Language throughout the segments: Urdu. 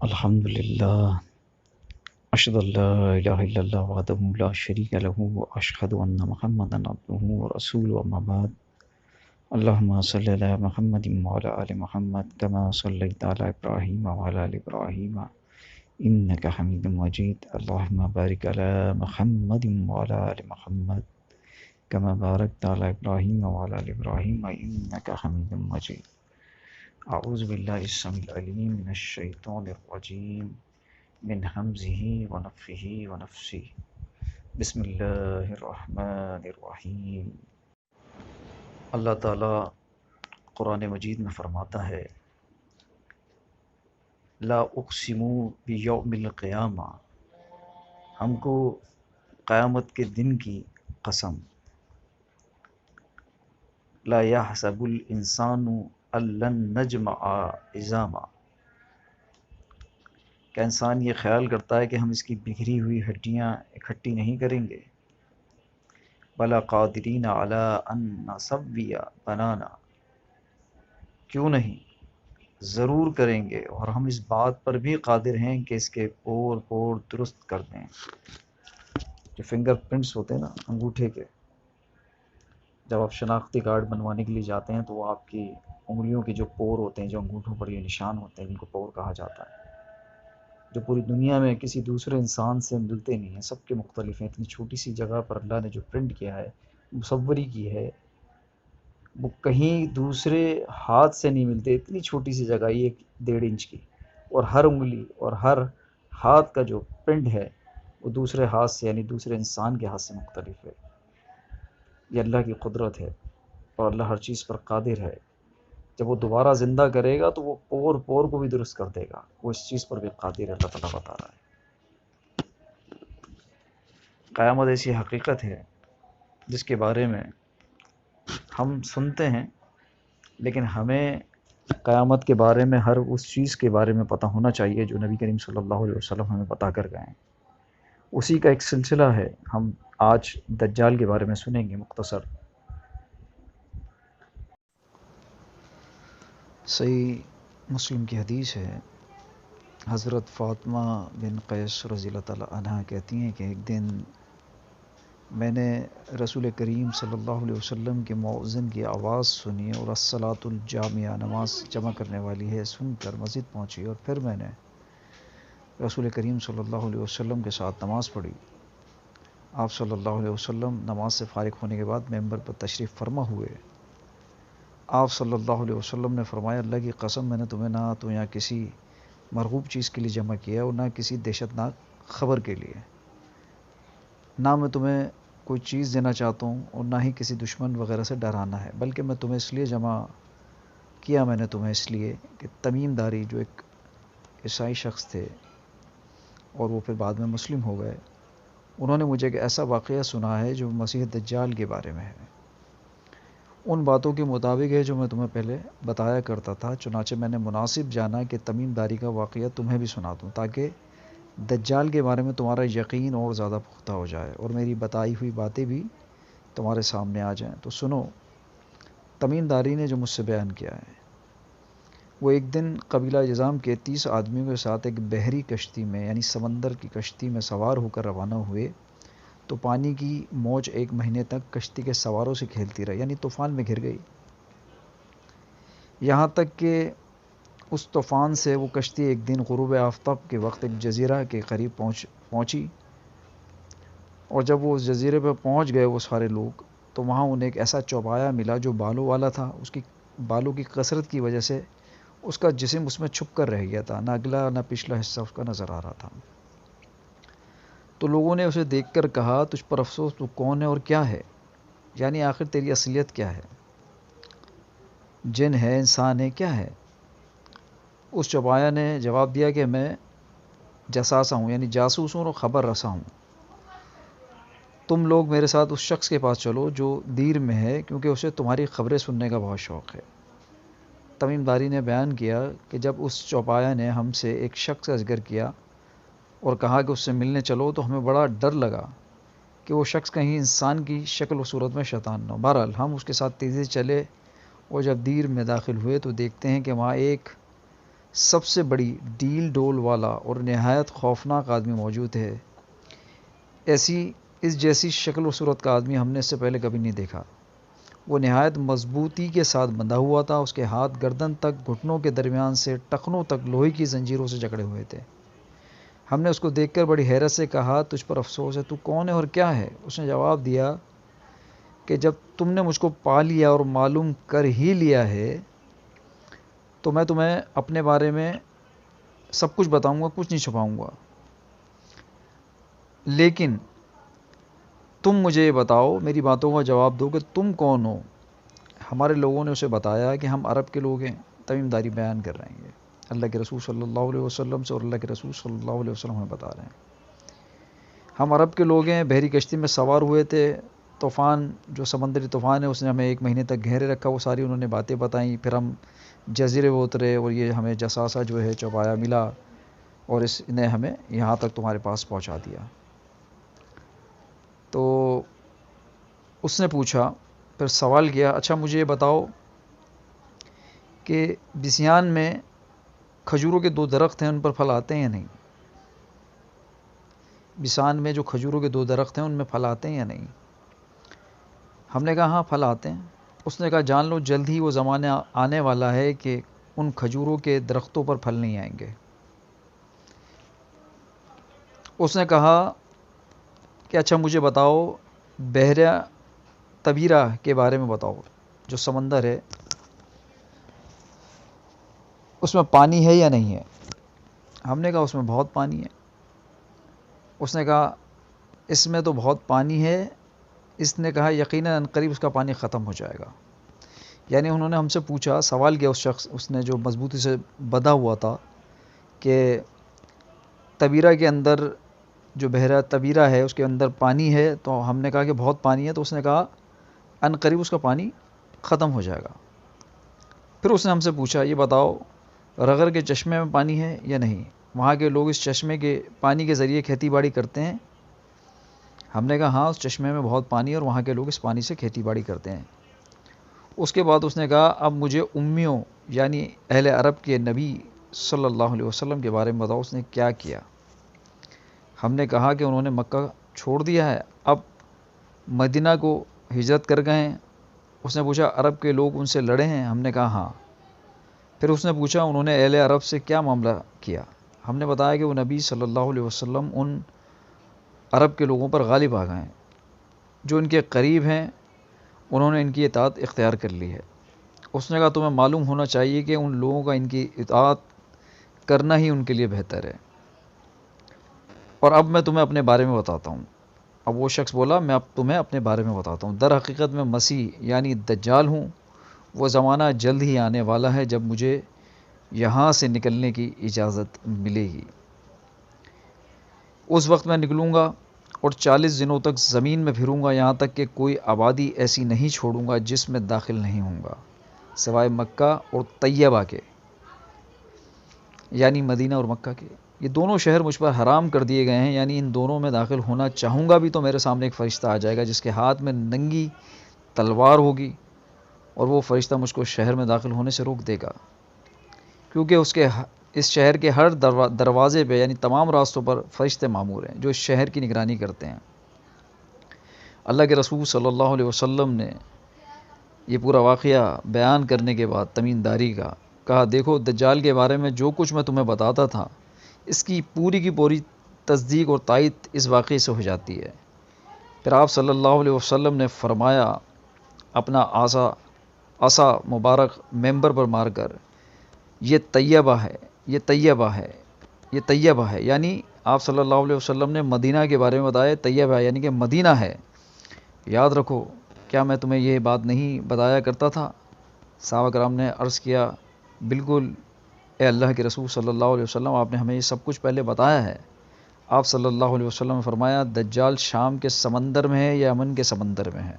الحمد لله أشهد أن لا إله إلا الله وحده لا شريك له وأشهد أن محمدا عبده ورسوله أما بعد اللهم صل على محمد وعلى آل محمد كما صليت على إبراهيم وعلى آل إبراهيم إنك حميد مجيد اللهم بارك على محمد وعلى آل محمد كما باركت على إبراهيم وعلى آل إبراهيم إنك حميد مجيد أعوذ بالله السميع العليم من الشيطان الرجيم من حمزه ونفخه ونفسه بسم اللہ الرحمن الرحیم۔ اللہ تعالیٰ قرآن مجید میں فرماتا ہے لا اقسم بیوم القیامہ، ہم کو قیامت کے دن کی قسم۔ لا یحسب الانسان ان لن نجمع عظاما، کہ انسان یہ خیال کرتا ہے کہ ہم اس کی بکھری ہوئی ہڈیاں اکٹھی نہیں کریں گے۔ بلا قادرین علی ان نسوی بنانا، کیوں نہیں، ضرور کریں گے، اور ہم اس بات پر بھی قادر ہیں کہ اس کے پور پور درست کر دیں۔ جو فنگر پرنٹس ہوتے ہیں نا انگوٹھے کے، جب آپ شناختی کارڈ بنوانے کے لیے جاتے ہیں تو وہ آپ کی انگلیوں کے جو پور ہوتے ہیں، جو انگوٹھوں پر یہ نشان ہوتے ہیں، جن کو پور کہا جاتا ہے، جو پوری دنیا میں کسی دوسرے انسان سے ملتے نہیں ہیں، سب کے مختلف ہیں۔ اتنی چھوٹی سی جگہ پر اللہ نے جو پرنٹ کیا ہے، مصوری کی ہے، وہ کہیں دوسرے ہاتھ سے نہیں ملتے۔ اتنی چھوٹی سی جگہ، 1.5 انچ کی، اور ہر انگلی اور ہر ہاتھ کا جو پرنٹ ہے وہ دوسرے ہاتھ سے، یعنی دوسرے انسان کے ہاتھ سے مختلف ہے۔ یہ اللہ کی قدرت ہے، اور اللہ ہر چیز پر قادر ہے۔ جب وہ دوبارہ زندہ کرے گا تو وہ پور پور کو بھی درست کر دے گا، وہ اس چیز پر بھی قادر ہے، اللہ تعالیٰ بتا رہا ہے۔ قیامت ایسی حقیقت ہے جس کے بارے میں ہم سنتے ہیں، لیکن ہمیں قیامت کے بارے میں ہر اس چیز کے بارے میں پتہ ہونا چاہیے جو نبی کریم صلی اللہ علیہ وسلم ہمیں بتا کر گئے ہیں۔ اسی کا ایک سلسلہ ہے، ہم آج دجال کے بارے میں سنیں گے مختصر۔ صحیح مسلم کی حدیث ہے، حضرت فاطمہ بن قیس رضی اللہ تعالیٰ عنہ کہتی ہیں کہ ایک دن میں نے رسول کریم صلی اللہ علیہ وسلم کے مؤذن کی آواز سنی، اور الصلاۃ الجامعہ، نماز جمع کرنے والی ہے، سن کر مسجد پہنچی، اور پھر میں نے رسول کریم صلی اللہ علیہ وسلم کے ساتھ نماز پڑھی۔ آپ صلی اللہ علیہ وسلم نماز سے فارغ ہونے کے بعد ممبر پر تشریف فرما ہوئے۔ آپ صلی اللہ علیہ وسلم نے فرمایا اللہ کی قسم، میں نے تمہیں نہ تو یہاں کسی مرغوب چیز کے لیے جمع کیا اور نہ کسی دہشت ناک خبر کے لیے، نہ میں تمہیں کوئی چیز دینا چاہتا ہوں اور نہ ہی کسی دشمن وغیرہ سے ڈرانا ہے، بلکہ میں تمہیں اس لیے جمع کیا، میں نے تمہیں اس لیے کہ تمیم داری جو ایک عیسائی شخص تھے اور وہ پھر بعد میں مسلم ہو گئے، انہوں نے مجھے ایک ایسا واقعہ سنا ہے جو مسیح دجال کے بارے میں ہے، ان باتوں کے مطابق ہے جو میں تمہیں پہلے بتایا کرتا تھا، چنانچہ میں نے مناسب جانا کہ تمیم داری کا واقعہ تمہیں بھی سنا دوں، تاکہ دجال کے بارے میں تمہارا یقین اور زیادہ پختہ ہو جائے اور میری بتائی ہوئی باتیں بھی تمہارے سامنے آ جائیں۔ تو سنو، تمیم داری نے جو مجھ سے بیان کیا ہے، وہ ایک دن قبیلہ جذام کے 30 آدمیوں کے ساتھ ایک بحری کشتی میں، یعنی سمندر کی کشتی میں سوار ہو کر روانہ ہوئے، تو پانی کی موج 1 مہینے تک کشتی کے سواروں سے کھیلتی رہی، یعنی طوفان میں گر گئی، یہاں تک کہ اس طوفان سے وہ کشتی ایک دن غروب آفتاب کے وقت ایک جزیرہ کے قریب پہنچی، اور جب وہ اس جزیرے پہ پہنچ گئے وہ سارے لوگ، تو وہاں انہیں ایک ایسا چوپایا ملا جو بالوں والا تھا۔ اس کی بالوں کی کثرت کی وجہ سے اس کا جسم اس میں چھپ کر رہ گیا تھا، نہ اگلا نہ پچھلا حصہ اس کا نظر آ رہا تھا۔ تو لوگوں نے اسے دیکھ کر کہا تجھ پر افسوس، تو کون ہے اور کیا ہے، یعنی آخر تیری اصلیت کیا ہے، جن ہے، انسان ہے، کیا ہے؟ اس چوپایا نے جواب دیا کہ میں جساسا ہوں، یعنی جاسوس ہوں اور خبر رساں ہوں، تم لوگ میرے ساتھ اس شخص کے پاس چلو جو دیر میں ہے، کیونکہ اسے تمہاری خبریں سننے کا بہت شوق ہے۔ تمیم داری نے بیان کیا کہ جب اس چوپایا نے ہم سے ایک شخص کا ذکر کیا اور کہا کہ اس سے ملنے چلو، تو ہمیں بڑا ڈر لگا کہ وہ شخص کہیں انسان کی شکل و صورت میں شیطان نہ ہو۔ بہرحال ہم اس کے ساتھ تیزی سے چلے، اور جب دیر میں داخل ہوئے تو دیکھتے ہیں کہ وہاں ایک سب سے بڑی ڈیل ڈول والا اور نہایت خوفناک آدمی موجود ہے. اس جیسی شکل و صورت کا آدمی ہم نے اس سے پہلے کبھی نہیں دیکھا. وہ نہایت مضبوطی کے ساتھ بندھا ہوا تھا. اس کے ہاتھ گردن تک گھٹنوں کے درمیان سے ٹخنوں تک لوہے کی زنجیروں سے جکڑے ہوئے تھے. ہم نے اس کو دیکھ کر بڑی حیرت سے کہا تجھ پر افسوس ہے، تو کون ہے اور کیا ہے؟ اس نے جواب دیا کہ جب تم نے مجھ کو پا لیا اور معلوم کر ہی لیا ہے تو میں تمہیں اپنے بارے میں سب کچھ بتاؤں گا، کچھ نہیں چھپاؤں گا. لیکن تم مجھے یہ بتاؤ، میری باتوں کا جواب دو کہ تم کون ہو؟ ہمارے لوگوں نے اسے بتایا کہ ہم عرب کے لوگ ہیں. تمیم داری بیان کر رہے ہیں اللہ کے رسول صلی اللہ علیہ وسلم سے، اور اللہ کے رسول صلی اللہ علیہ وسلم ہمیں بتا رہے ہیں ہم عرب کے لوگ ہیں. بحری کشتی میں سوار ہوئے تھے. طوفان، جو سمندری طوفان ہے، اس نے ہمیں 1 مہینے تک گھیرے رکھا. وہ ساری انہوں نے باتیں بتائیں. پھر ہم جزیرے وہ اترے اور یہ ہمیں جساسہ جو ہے چوپایا ملا، اور اس نے ہمیں یہاں تک تمہارے پاس پہنچا دیا. تو اس نے پوچھا، پھر سوال کیا، اچھا مجھے یہ بتاؤ کہ بسیان میں کھجوروں کے 2 درخت ہیں، ان پر پھل آتے ہیں یا نہیں؟ بسان میں جو کھجوروں کے 2 درخت ہیں ان میں پھل آتے ہیں یا نہیں؟ ہم نے کہا ہاں پھل آتے ہیں. اس نے کہا جان لو جلد ہی وہ زمانہ آنے والا ہے کہ ان کھجوروں کے درختوں پر پھل نہیں آئیں گے. اس نے کہا کہ اچھا مجھے بتاؤ بحیرہ طبیرہ کے بارے میں بتاؤ، جو سمندر ہے اس میں پانی ہے یا نہیں ہے؟ ہم نے کہا اس میں بہت پانی ہے. اس نے کہا اس میں تو بہت پانی ہے. اس نے کہا یقیناً عنقریب اس کا پانی ختم ہو جائے گا. یعنی انہوں نے ہم سے پوچھا، سوال کیا اس نے جو مضبوطی سے بندھا ہوا تھا کہ طبیرہ کے اندر، جو بحیرہ طبیرہ ہے اس کے اندر پانی ہے؟ تو ہم نے کہا کہ بہت پانی ہے. تو اس نے کہا عنقریب اس کا پانی ختم ہو جائے گا. پھر اس نے ہم سے پوچھا یہ بتاؤ رغر کے چشمے میں پانی ہے یا نہیں؟ وہاں کے لوگ اس چشمے کے پانی کے ذریعے کھیتی باڑی کرتے ہیں. ہم نے کہا ہاں اس چشمے میں بہت پانی ہے اور وہاں کے لوگ اس پانی سے کھیتی باڑی کرتے ہیں. اس کے بعد اس نے کہا اب مجھے امیوں یعنی اہل عرب کے نبی صلی اللہ علیہ وسلم کے بارے میں بتاؤ، اس نے کیا کیا؟ ہم نے کہا کہ انہوں نے مکہ چھوڑ دیا ہے، اب مدینہ کو ہجرت کر گئے ہیں. اس نے پوچھا عرب کے لوگ ان سے لڑے ہیں؟ ہم نے کہا ہاں. پھر اس نے پوچھا انہوں نے اہل عرب سے کیا معاملہ کیا؟ ہم نے بتایا کہ وہ نبی صلی اللہ علیہ وسلم ان عرب کے لوگوں پر غالب آ گئے ہیں، جو ان کے قریب ہیں انہوں نے ان کی اطاعت اختیار کر لی ہے. اس نے کہا تمہیں معلوم ہونا چاہیے کہ ان لوگوں کا ان کی اطاعت کرنا ہی ان کے لیے بہتر ہے. اور اب میں تمہیں اپنے بارے میں بتاتا ہوں. اب وہ شخص بولا میں اب تمہیں اپنے بارے میں بتاتا ہوں. در حقیقت میں مسیح یعنی دجال ہوں. وہ زمانہ جلد ہی آنے والا ہے جب مجھے یہاں سے نکلنے کی اجازت ملے گی. اس وقت میں نکلوں گا اور 40 دنوں تک زمین میں پھروں گا، یہاں تک کہ کوئی آبادی ایسی نہیں چھوڑوں گا جس میں داخل نہیں ہوں گا سوائے مکہ اور طیبہ کے، یعنی مدینہ اور مکہ کے. یہ دونوں شہر مجھ پر حرام کر دیے گئے ہیں، یعنی ان دونوں میں داخل ہونا چاہوں گا بھی تو میرے سامنے ایک فرشتہ آ جائے گا جس کے ہاتھ میں ننگی تلوار ہوگی، اور وہ فرشتہ مجھ کو شہر میں داخل ہونے سے روک دے گا، کیونکہ اس شہر کے ہر دروازے پہ یعنی تمام راستوں پر فرشتے معمور ہیں جو اس شہر کی نگرانی کرتے ہیں. اللہ کے رسول صلی اللہ علیہ وسلم نے یہ پورا واقعہ بیان کرنے کے بعد تمیم داری کا کہا دیکھو دجال کے بارے میں جو کچھ میں تمہیں بتاتا تھا اس کی پوری تصدیق اور تائید اس واقعے سے ہو جاتی ہے. پھر آپ صلی اللہ علیہ وسلم نے فرمایا اپنا عصا مبارک ممبر پر مار کر یہ طیبہ ہے، یہ طیبہ ہے، یہ طیبہ ہے. یعنی آپ صلی اللہ علیہ وسلم نے مدینہ کے بارے میں بتایا طیبہ ہے یعنی کہ مدینہ ہے. یاد رکھو کیا میں تمہیں یہ بات نہیں بتایا کرتا تھا؟ صحابہ کرام نے عرض کیا بالکل اے اللہ کے رسول صلی اللہ علیہ وسلم، آپ نے ہمیں یہ سب کچھ پہلے بتایا ہے. آپ صلی اللہ علیہ وسلم نے فرمایا دجال شام کے سمندر میں ہے یا یمن کے سمندر میں ہے؟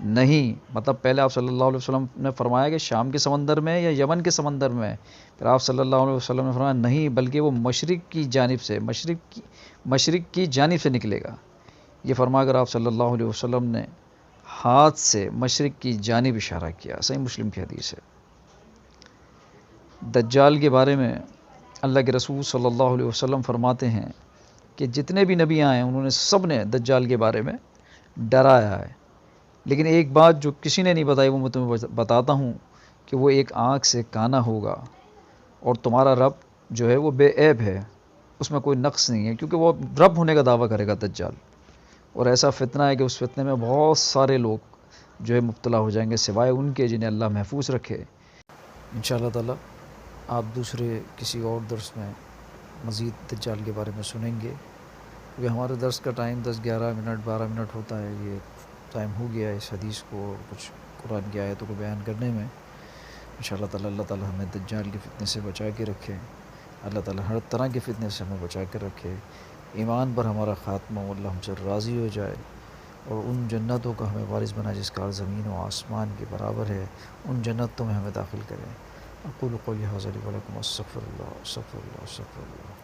نہیں، مطلب پہلے آپ صلی اللہ علیہ وسلم نے فرمایا کہ شام کے سمندر میں یا یمن کے سمندر میں ہے. پھر آپ صلی اللہ علیہ وسلم نے فرمایا نہیں، بلکہ وہ مشرق کی جانب سے نکلے گا. یہ فرما کر آپ صلی اللہ علیہ وسلم نے ہاتھ سے مشرق کی جانب اشارہ کیا. صحیح مسلم کی حدیث ہے. دجال کے بارے میں اللہ کے رسول صلی اللہ علیہ وسلم فرماتے ہیں کہ جتنے بھی نبی آئے ہیں انہوں نے سب نے دجال کے بارے میں ڈرایا ہے، لیکن ایک بات جو کسی نے نہیں بتائی وہ میں تمہیں بتاتا ہوں کہ وہ ایک آنکھ سے کانا ہوگا، اور تمہارا رب جو ہے وہ بے عیب ہے، اس میں کوئی نقص نہیں ہے، کیونکہ وہ رب ہونے کا دعویٰ کرے گا دجال، اور ایسا فتنہ ہے کہ اس فتنے میں بہت سارے لوگ جو ہے مبتلا ہو جائیں گے سوائے ان کے جنہیں اللہ محفوظ رکھے۔ انشاءاللہ تعالی آپ دوسرے کسی اور درس میں مزید دجال کے بارے میں سنیں گے، کیونکہ ہمارے درس کا ٹائم 10-11 منٹ 12 منٹ ہوتا ہے، یہ ٹائم ہو گیا ہے اس حدیث کو اور کچھ قرآن کی آیتوں کو بیان کرنے میں۔ انشاءاللہ تعالی اللہ تعالی ہمیں دجال کے فتنے سے بچا کے رکھے، اللہ تعالی ہر طرح کے فتنے سے ہمیں بچا کے رکھے، ایمان پر ہمارا خاتمہ ہو، اللہ ہم سے راضی ہو جائے، اور ان جنتوں کا ہمیں وارث بنائے جس کا زمین و آسمان کے برابر ہے، ان جنتوں میں ہمیں داخل کرے۔ اقول قولی ھذا ولکم استغفر اللہ استغفر اللہ استغفر اللہ۔